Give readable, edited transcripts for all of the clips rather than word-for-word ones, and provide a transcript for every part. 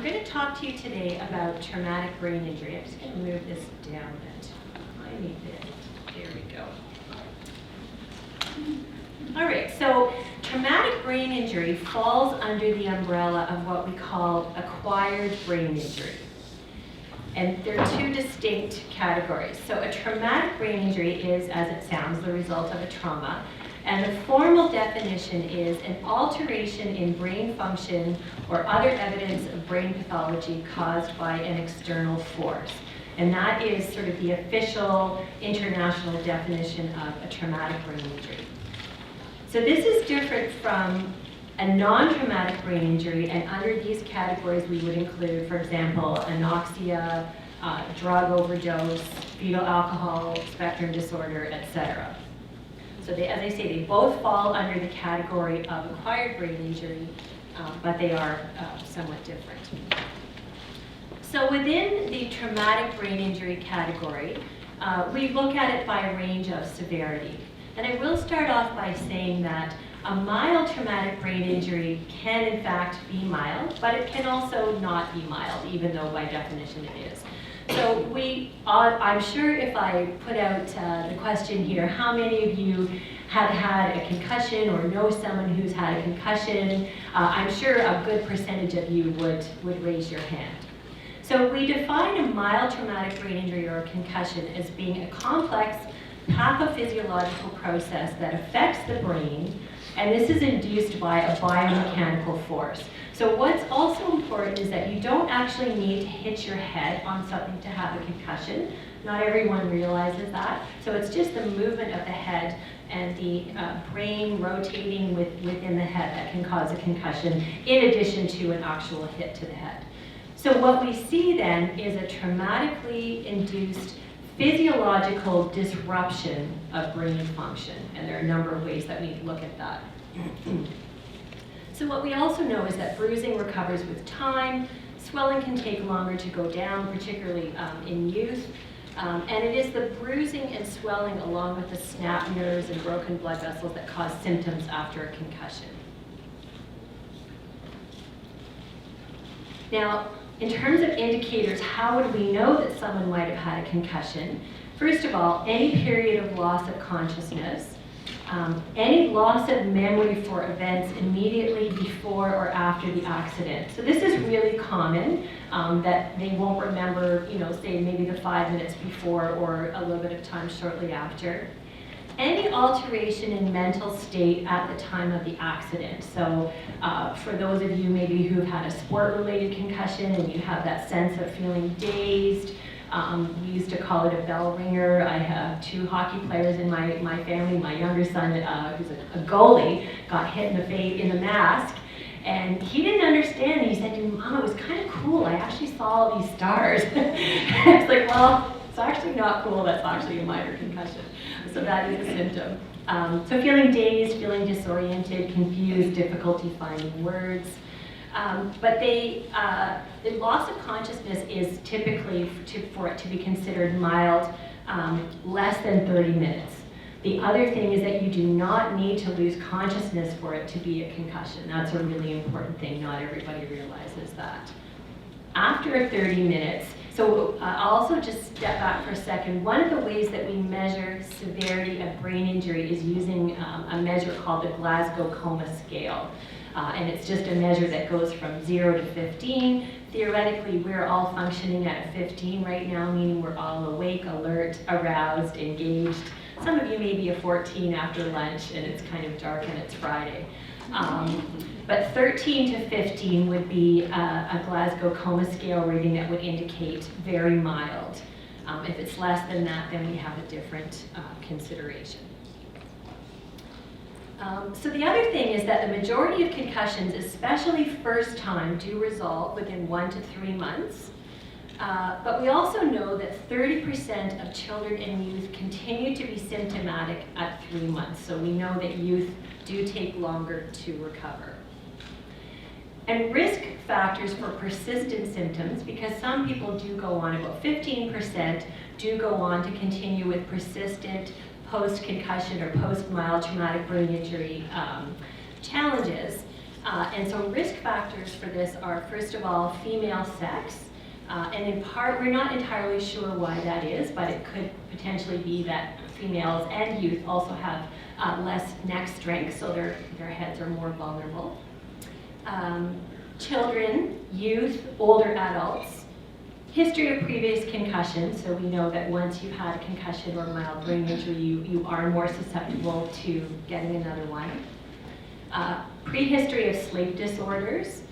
going to talk to you today about traumatic brain injury. I'm just going to move this down a bit. I need this. There we go. All right, so traumatic brain injury falls under the umbrella of what we call acquired brain injury. And there are two distinct categories. So a traumatic brain injury is, as it sounds, the result of a trauma. And the formal definition is an alteration in brain function or other evidence of brain pathology caused by an external force. And that is sort of the official international definition of a traumatic brain injury. So this is different from a non-traumatic brain injury, and under these categories we would include, for example, anoxia, drug overdose, fetal alcohol spectrum disorder, etc. So they, as I say, they both fall under the category of acquired brain injury, but they are somewhat different. So within the traumatic brain injury category, we look at it by a range of severity. And I will start off by saying that a mild traumatic brain injury can in fact be mild, but it can also not be mild, even though by definition it is. So I'm sure if I put out the question here, how many of you have had a concussion or know someone who's had a concussion, I'm sure a good percentage of you would raise your hand. So we define a mild traumatic brain injury or a concussion as being a complex pathophysiological process that affects the brain, and this is induced by a biomechanical force. So what's also important is that you don't actually need to hit your head on something to have a concussion. Not everyone realizes that. So it's just the movement of the head and the brain rotating within the head that can cause a concussion, in addition to an actual hit to the head. So what we see then is a traumatically induced physiological disruption of brain function, and there are a number of ways that we look at that. So what we also know is that bruising recovers with time, swelling can take longer to go down, particularly in youth, and it is the bruising and swelling along with the snapped nerves and broken blood vessels that cause symptoms after a concussion. Now, in terms of indicators, how would we know that someone might have had a concussion? First of all, any period of loss of consciousness, any loss of memory for events immediately before or after the accident. So this is really common, that they won't remember, say maybe the 5 minutes before or a little bit of time shortly after. Any alteration in mental state at the time of the accident. So for those of you maybe who've had a sport-related concussion and you have that sense of feeling dazed, we used to call it a bell ringer. I have 2 hockey players in my family. My younger son, who's a goalie, got hit in the face in the mask, and he didn't understand. He said to me, "Mom, it was kind of cool. I actually saw all these stars." I was like, well, it's actually not cool. That's actually a minor concussion. So that is a symptom. So feeling dazed, feeling disoriented, confused, difficulty finding words. But the loss of consciousness is typically, for it to be considered mild, less than 30 minutes. The other thing is that you do not need to lose consciousness for it to be a concussion. That's a really important thing. Not everybody realizes that. After 30 minutes, so I'll also just step back for a second. One of the ways that we measure severity of brain injury is using a measure called the Glasgow Coma Scale. And it's just a measure that goes from 0 to 15. Theoretically, we're all functioning at a 15 right now, meaning we're all awake, alert, aroused, engaged. Some of you may be a 14 after lunch and it's kind of dark and it's Friday. But 13 to 15 would be a Glasgow Coma Scale reading that would indicate very mild. If it's less than that, then we have a different consideration. So the other thing is that the majority of concussions, especially first time, do resolve within 1 to 3 months. But we also know that 30% of children and youth continue to be symptomatic at 3 months. So we know that youth do take longer to recover. And risk factors for persistent symptoms, because some people do go on, about 15% do go on to continue with persistent post-concussion or post-mild traumatic brain injury challenges. And so risk factors for this are, first of all, female sex. And in part, we're not entirely sure why that is, but it could potentially be that females and youth also have less neck strength, so their heads are more vulnerable. Children, youth, older adults, history of previous concussion, so we know that once you've had a concussion or mild brain injury, you are more susceptible to getting another one. Prehistory of sleep disorders,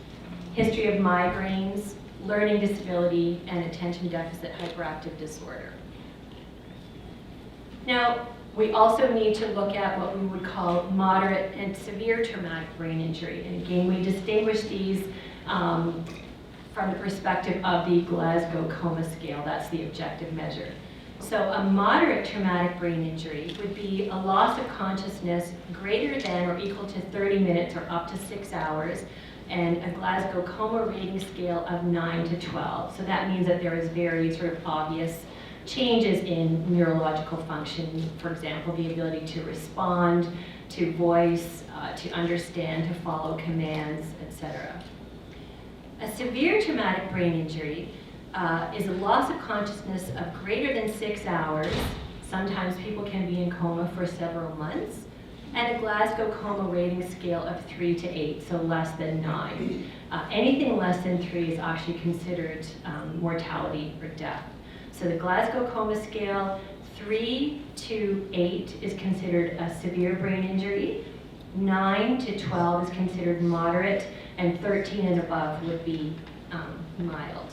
history of migraines, learning disability, and attention deficit hyperactive disorder. Now, we also need to look at what we would call moderate and severe traumatic brain injury. And again, we distinguish these from the perspective of the Glasgow Coma Scale. That's the objective measure. So a moderate traumatic brain injury would be a loss of consciousness greater than or equal to 30 minutes or up to 6 hours, and a Glasgow Coma Rating Scale of 9 to 12. So that means that there is very sort of obvious changes in neurological function, for example, the ability to respond, to voice, to understand, to follow commands, etc. A severe traumatic brain injury is a loss of consciousness of greater than 6 hours. Sometimes people can be in coma for several months. And a Glasgow Coma Rating Scale of 3 to 8, so less than 9. Anything less than 3 is actually considered mortality or death. So the Glasgow Coma Scale, 3 to 8 is considered a severe brain injury. 9 to 12 is considered moderate, and 13 and above would be mild.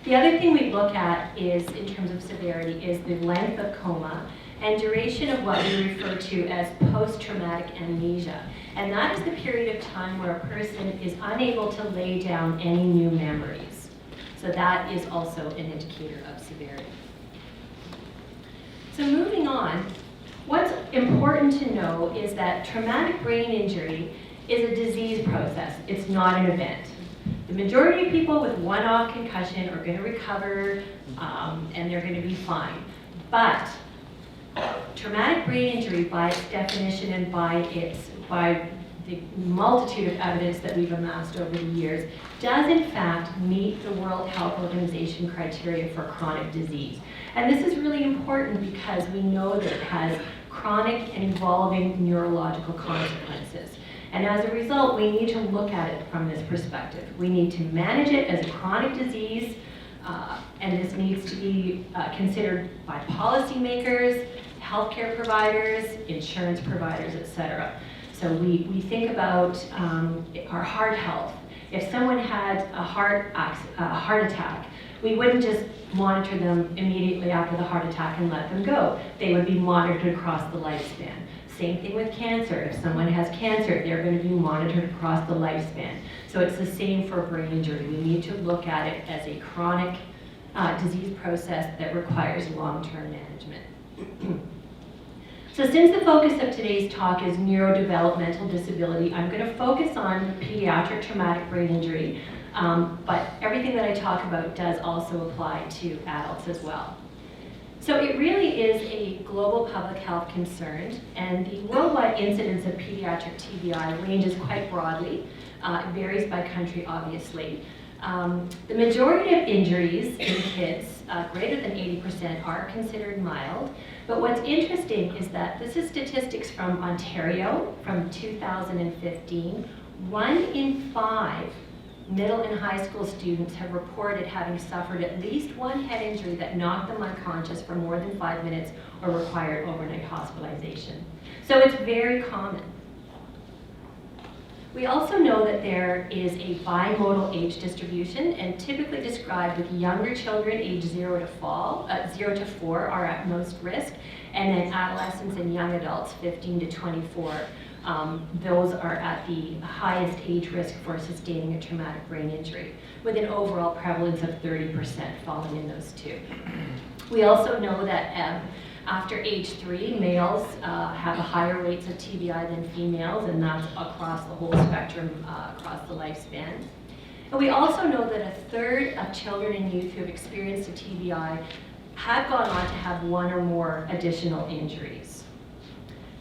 The other thing we look at is, in terms of severity, is the length of coma and duration of what we refer to as post-traumatic amnesia. And that is the period of time where a person is unable to lay down any new memories. So that is also an indicator of severity. So moving on, what's important to know is that traumatic brain injury is a disease process. It's not an event. The majority of people with one-off concussion are going to recover and they're going to be fine. But traumatic brain injury, by its definition and by the multitude of evidence that we've amassed over the years, does in fact meet the World Health Organization criteria for chronic disease. And this is really important because we know that it has chronic and evolving neurological consequences. And as a result, we need to look at it from this perspective. We need to manage it as a chronic disease, and this needs to be considered by policymakers, healthcare providers, insurance providers, etc. So we think about our heart health. If someone had a heart attack, we wouldn't just monitor them immediately after the heart attack and let them go. They would be monitored across the lifespan. Same thing with cancer. If someone has cancer, they're going to be monitored across the lifespan. So it's the same for brain injury. We need to look at it as a chronic disease process that requires long-term management. So since the focus of today's talk is neurodevelopmental disability, I'm going to focus on pediatric traumatic brain injury, but everything that I talk about does also apply to adults as well. So it really is a global public health concern, and the worldwide incidence of pediatric TBI ranges quite broadly. It varies by country, obviously. The majority of injuries in kids, greater than 80%, are considered mild. But what's interesting is that this is statistics from Ontario from 2015. 1 in 5 middle and high school students have reported having suffered at least one head injury that knocked them unconscious for more than 5 minutes or required overnight hospitalization. So it's very common. We also know that there is a bimodal age distribution, and typically described with younger children aged 0 to 4 are at most risk, and then adolescents and young adults 15 to 24. Those are at the highest age risk for sustaining a traumatic brain injury, with an overall prevalence of 30% falling in those two. We also know that after age 3, males have higher rates of TBI than females, and that's across the whole spectrum, across the lifespan. And we also know that a third of children and youth who have experienced a TBI have gone on to have one or more additional injuries.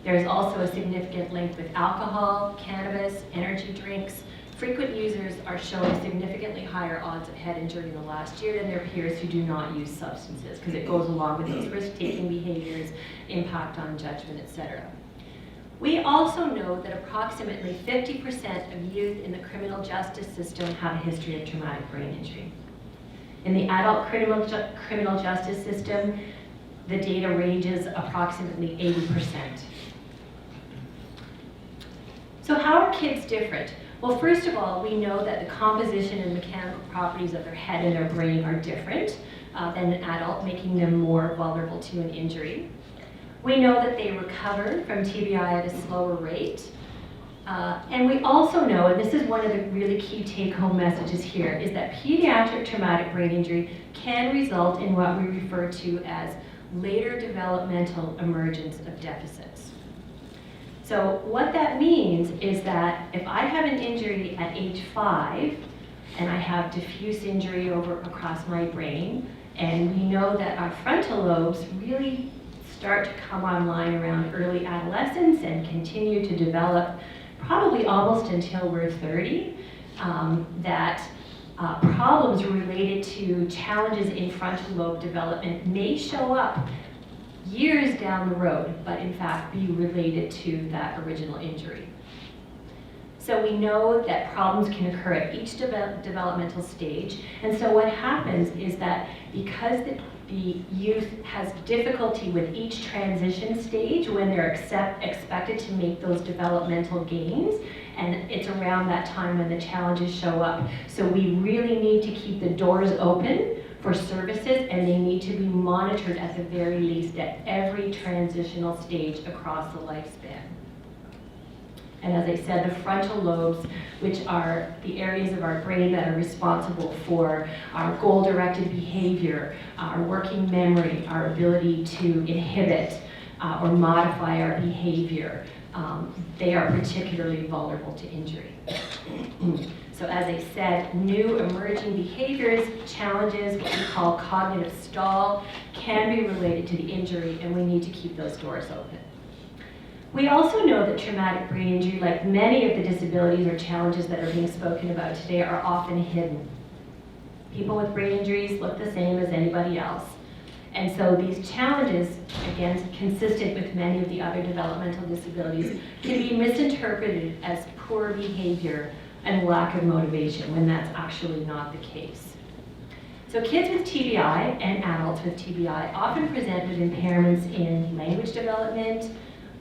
There's also a significant link with alcohol, cannabis, energy drinks. Frequent users are showing significantly higher odds of head injury in the last year than their peers who do not use substances, because it goes along with those risk-taking behaviors, impact on judgment, etc. We also know that approximately 50% of youth in the criminal justice system have a history of traumatic brain injury. In the adult criminal justice system, the data ranges approximately 80%. So how are kids different? Well, first of all, we know that the composition and mechanical properties of their head and their brain are different than an adult, making them more vulnerable to an injury. We know that they recover from TBI at a slower rate. And we also know, and this is one of the really key take-home messages here, is that pediatric traumatic brain injury can result in what we refer to as later developmental emergence of deficits. So what that means is that if I have an injury at age 5, and I have diffuse injury across my brain, and we know that our frontal lobes really start to come online around early adolescence and continue to develop probably almost until we're 30, that problems related to challenges in frontal lobe development may show up years down the road, but in fact be related to that original injury. So we know that problems can occur at each developmental stage, and so what happens is that because the youth has difficulty with each transition stage when they're expected to make those developmental gains, and it's around that time when the challenges show up. So we really need to keep the doors open for services, and they need to be monitored at the very least at every transitional stage across the lifespan. And as I said, the frontal lobes, which are the areas of our brain that are responsible for our goal-directed behavior, our working memory, our ability to inhibit or modify our behavior, they are particularly vulnerable to injury. So as I said, new emerging behaviors, challenges, what we call cognitive stall, can be related to the injury, and we need to keep those doors open. We also know that traumatic brain injury, like many of the disabilities or challenges that are being spoken about today, are often hidden. People with brain injuries look the same as anybody else. And so these challenges, again, consistent with many of the other developmental disabilities, can be misinterpreted as poor behavior and lack of motivation, when that's actually not the case. So kids with TBI and adults with TBI often present with impairments in language development,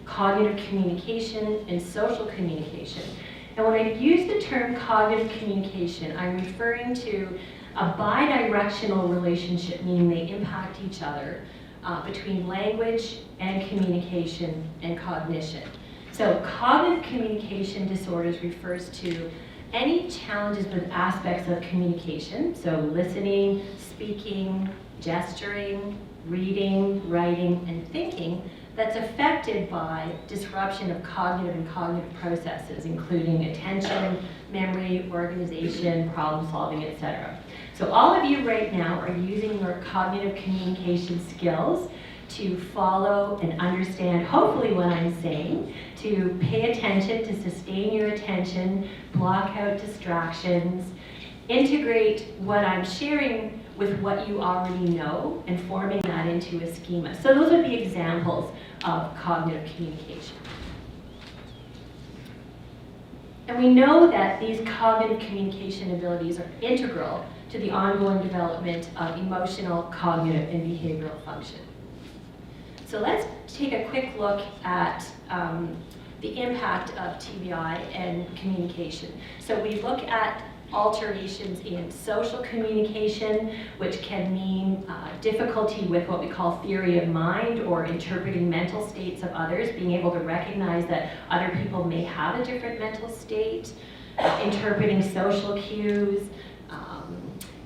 cognitive communication, and social communication. And when I use the term cognitive communication, I'm referring to a bidirectional relationship, meaning they impact each other, between language and communication and cognition. So cognitive communication disorders refers to any challenges with aspects of communication, so listening, speaking, gesturing, reading, writing, and thinking, that's affected by disruption of cognitive and cognitive processes, including attention, memory, organization, problem solving, etc. So all of you right now are using your cognitive communication skills to follow and understand, hopefully, what I'm saying, to pay attention, to sustain your attention, block out distractions, integrate what I'm sharing with what you already know, and forming that into a schema. So those would be examples of cognitive communication. And we know that these cognitive communication abilities are integral to the ongoing development of emotional, cognitive, and behavioral function. So let's take a quick look at the impact of TBI and communication. So we look at alterations in social communication, which can mean difficulty with what we call theory of mind or interpreting mental states of others, being able to recognize that other people may have a different mental state, interpreting social cues,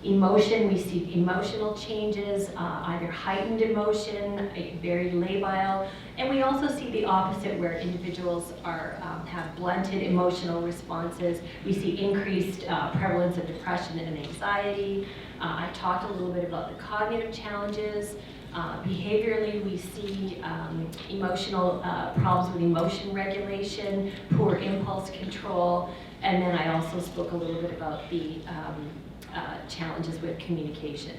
emotion, we see emotional changes, either heightened emotion, very labile, and we also see the opposite where individuals have blunted emotional responses. We see increased prevalence of depression and anxiety. I've talked a little bit about the cognitive challenges. Behaviorally, we see emotional problems with emotion regulation, poor impulse control, and then I also spoke a little bit about the challenges with communication.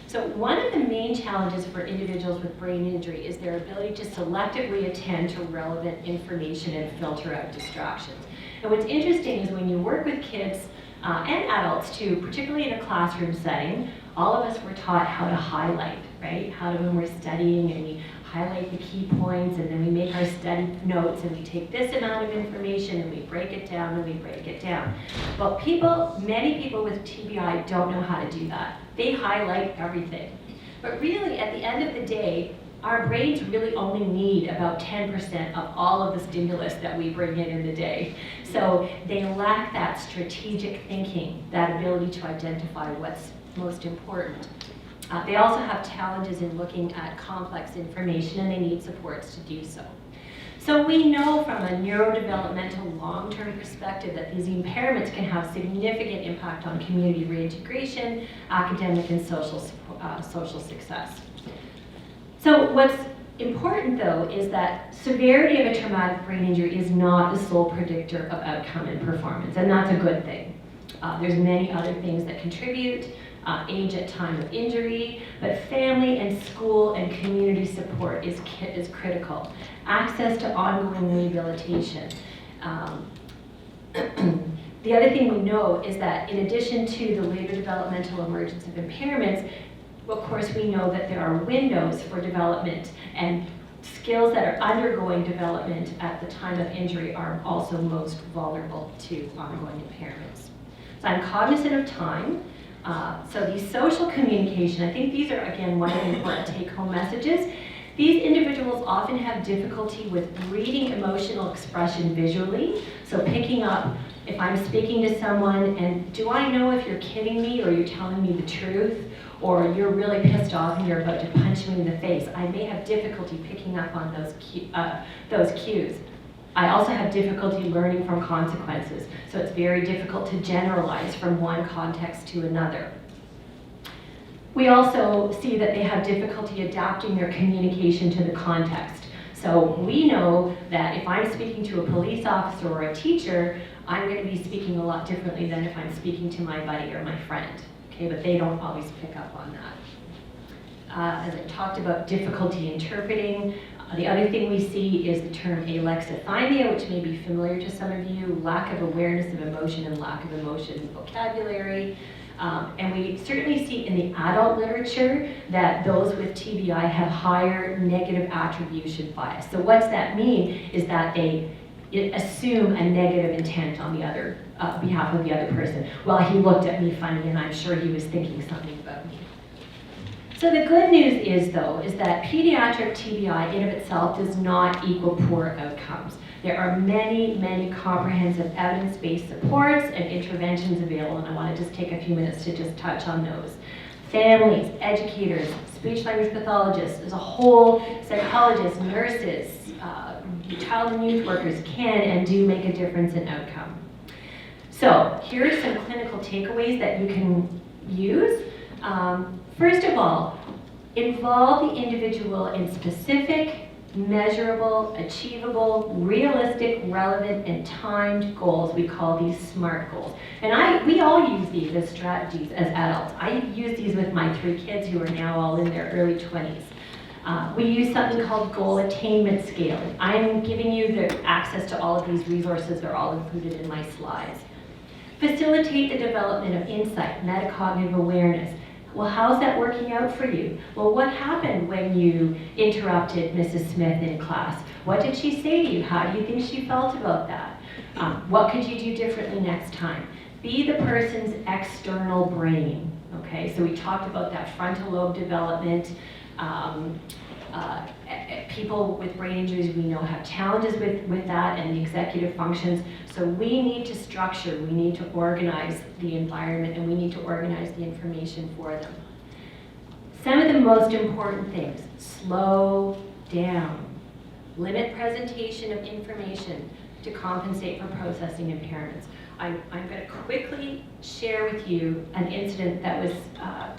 So one of the main challenges for individuals with brain injury is their ability to selectively attend to relevant information and filter out distractions. And what's interesting is when you work with kids and adults too, particularly in a classroom setting, all of us were taught how to highlight, right? How to, when we're studying, and we highlight the key points, and then we make our study notes, and we take this amount of information, and we break it down, and we break it down. But many people with TBI don't know how to do that. They highlight everything. But really, at the end of the day, our brains really only need about 10% of all of the stimulus that we bring in the day. So they lack that strategic thinking, that ability to identify what's most important. They also have challenges in looking at complex information, and they need supports to do so. So we know from a neurodevelopmental long-term perspective that these impairments can have significant impact on community reintegration, academic and social success. So what's important, though, is that severity of a traumatic brain injury is not the sole predictor of outcome and performance, and that's a good thing. There's many other things that contribute, age at time of injury, but family and school and community support is critical. Access to ongoing rehabilitation. The other thing we know is that in addition to the later developmental emergence of impairments, of course we know that there are windows for development, and skills that are undergoing development at the time of injury are also most vulnerable to ongoing impairments. So I'm cognizant of time. So these social communication, I think these are, again, one of the important take-home messages. These individuals often have difficulty with reading emotional expression visually. So picking up, if I'm speaking to someone, and do I know if you're kidding me or you're telling me the truth, or you're really pissed off and you're about to punch me in the face? I may have difficulty picking up on those cues. I also have difficulty learning from consequences, so it's very difficult to generalize from one context to another. We also see that they have difficulty adapting their communication to the context. So we know that if I'm speaking to a police officer or a teacher, I'm going to be speaking a lot differently than if I'm speaking to my buddy or my friend, okay? But they don't always pick up on that. As I talked about difficulty interpreting, the other thing we see is the term alexithymia, which may be familiar to some of you, lack of awareness of emotion and lack of emotion vocabulary. And we certainly see in the adult literature that those with TBI have higher negative attribution bias. So what's that mean is that they assume a negative intent on the other behalf of the other person. Well, he looked at me funny and I'm sure he was thinking something about me. So the good news is, though, is that pediatric TBI in of itself does not equal poor outcomes. There are many, many comprehensive evidence-based supports and interventions available, and I want to just take a few minutes to just touch on those. Families, educators, speech-language pathologists, as a whole, psychologists, nurses, child and youth workers can and do make a difference in outcome. So here are some clinical takeaways that you can use. First of all, involve the individual in specific, measurable, achievable, realistic, relevant, and timed goals. We call these SMART goals. And we all use these as strategies as adults. I use these with my 3 kids who are now all in their early 20s. We use something called goal attainment scale. I'm giving you the access to all of these resources. They're all included in my slides. Facilitate the development of insight, metacognitive awareness. Well, how's that working out for you? Well, what happened when you interrupted Mrs. Smith in class? What did she say to you? How do you think she felt about that? What could you do differently next time? Be the person's external brain, okay? So we talked about that frontal lobe development. People with brain injuries we know have challenges with that and the executive functions. So we need to structure, we need to organize the environment, and we need to organize the information for them. Some of the most important things: slow down, limit presentation of information to compensate for processing impairments. I'm going to quickly share with you an incident that was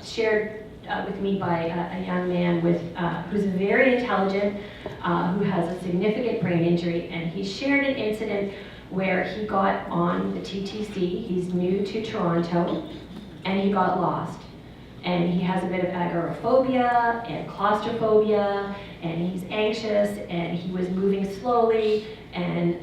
shared with me by a young man who's very intelligent, who has a significant brain injury, and he shared an incident where he got on the TTC. He's new to Toronto, and he got lost. And he has a bit of agoraphobia and claustrophobia, and he's anxious, and he was moving slowly, and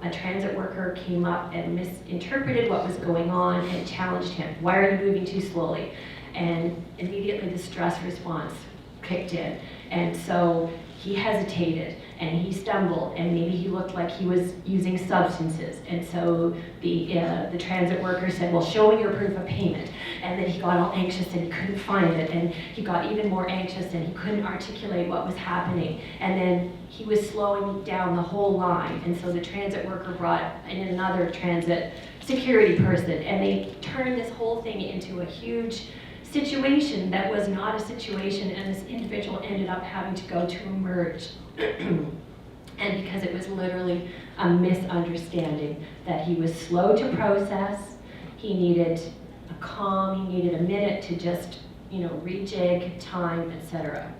a transit worker came up and misinterpreted what was going on and challenged him. Why are you moving too slowly? And immediately the stress response kicked in. And so he hesitated, and he stumbled, and maybe he looked like he was using substances. And so the transit worker said, well, show me your proof of payment. And then he got all anxious and he couldn't find it, and he got even more anxious and he couldn't articulate what was happening. And then he was slowing down the whole line, and so the transit worker brought in another transit security person, and they turned this whole thing into a huge situation that was not a situation, and this individual ended up having to go to Emerge. And because it was literally a misunderstanding that he was slow to process, he needed a calm, he needed a minute to just, rejig, time, etc.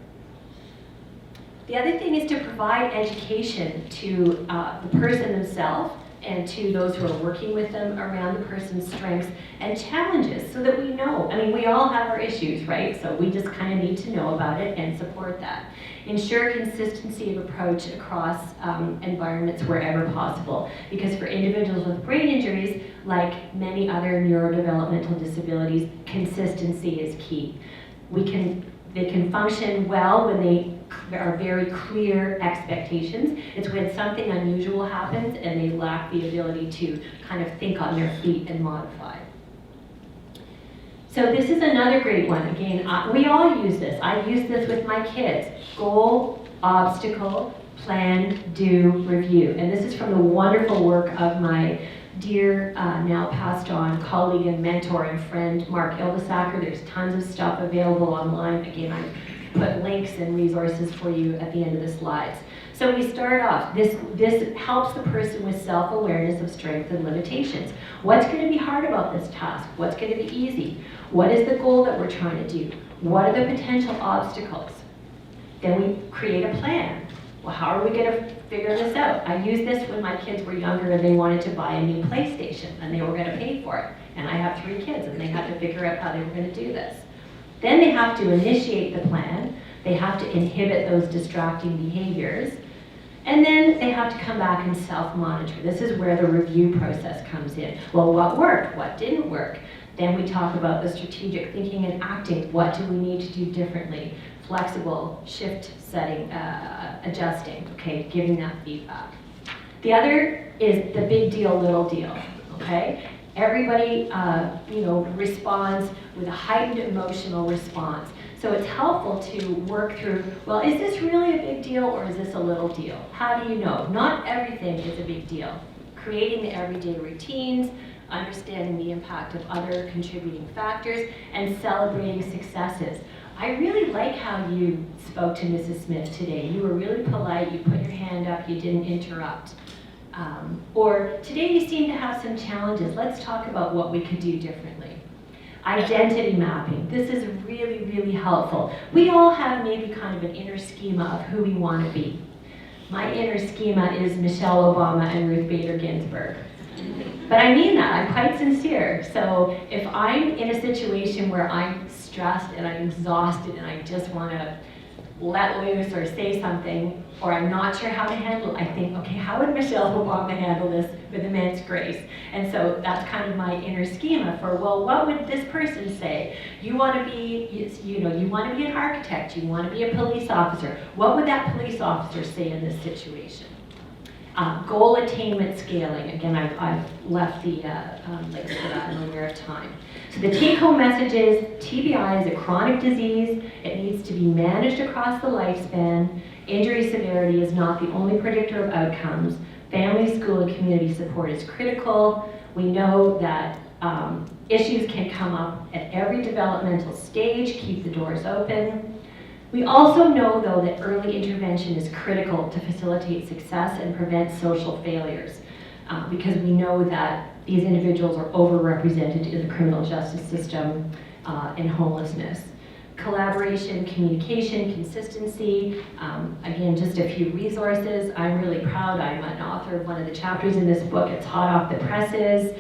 The other thing is to provide education to the person themselves and to those who are working with them around the person's strengths and challenges, so that we know. I mean, we all have our issues, right? So we just kind of need to know about it and support that. Ensure consistency of approach across environments wherever possible, because for individuals with brain injuries, like many other neurodevelopmental disabilities, consistency is key. They can function well when there are very clear expectations. It's when something unusual happens and they lack the ability to kind of think on their feet and modify. So this is another great one. Again, we all use this. I use this with my kids. Goal, obstacle, plan, do, review. And this is from the wonderful work of my dear, now passed on colleague and mentor and friend, Mark Ildesacker. There's tons of stuff available online. Again, I put links and resources for you at the end of the slides. So we start off, this helps the person with self-awareness of strengths and limitations. What's going to be hard about this task? What's going to be easy? What is the goal that we're trying to do? What are the potential obstacles? Then we create a plan. Well, how are we going to figure this out? I used this when my kids were younger and they wanted to buy a new PlayStation and they were going to pay for it. And I have 3 kids and they had to figure out how they were going to do this. Then they have to initiate the plan. They have to inhibit those distracting behaviors. And then they have to come back and self-monitor. This is where the review process comes in. Well, what worked? What didn't work? Then we talk about the strategic thinking and acting. What do we need to do differently? Flexible, shift setting, adjusting, okay, giving that feedback. The other is the big deal, little deal, okay? Everybody, responds with a heightened emotional response. So it's helpful to work through, well, is this really a big deal or is this a little deal? How do you know? Not everything is a big deal. Creating the everyday routines, understanding the impact of other contributing factors, and celebrating successes. I really like how you spoke to Mrs. Smith today. You were really polite, you put your hand up, you didn't interrupt. Or today you seem to have some challenges. Let's talk about what we could do differently. Identity mapping. This is really, really helpful. We all have maybe kind of an inner schema of who we want to be. My inner schema is Michelle Obama and Ruth Bader Ginsburg. But I mean that, I'm quite sincere. So if I'm in a situation where I'm stressed and I'm exhausted and I just want to let loose or say something, or I'm not sure how to handle it, I think, okay, how would Michelle Obama handle this with immense grace? And so that's kind of my inner schema for, well, what would this person say? You want to be, you want to be an architect, you want to be a police officer. What would that police officer say in this situation? Goal attainment scaling. Again, I've left the links for that in the aware of time. So the take-home message is TBI is a chronic disease. It needs to be managed across the lifespan. Injury severity is not the only predictor of outcomes. Family, school, and community support is critical. We know that issues can come up at every developmental stage. Keep the doors open. We also know, though, that early intervention is critical to facilitate success and prevent social failures, because we know that these individuals are overrepresented in the criminal justice system in homelessness. Collaboration, communication, consistency. Again, just a few resources. I'm really proud. I'm an author of one of the chapters in this book. It's hot off the presses.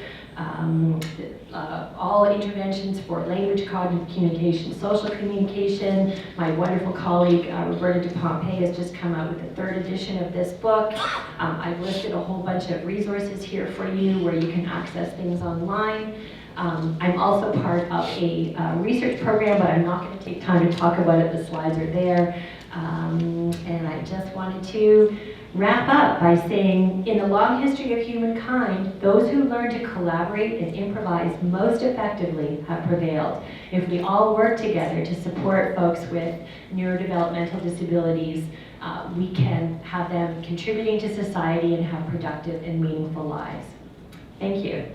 All interventions for language, cognitive communication, social communication. My wonderful colleague, Roberta DuPompey, has just come out with the 3rd edition of this book. I've listed a whole bunch of resources here for you where you can access things online. I'm also part of a research program, but I'm not going to take time to talk about it. The slides are there. And I just wanted to wrap up by saying, in the long history of humankind, those who learn to collaborate and improvise most effectively have prevailed. If we all work together to support folks with neurodevelopmental disabilities, we can have them contributing to society and have productive and meaningful lives. Thank you.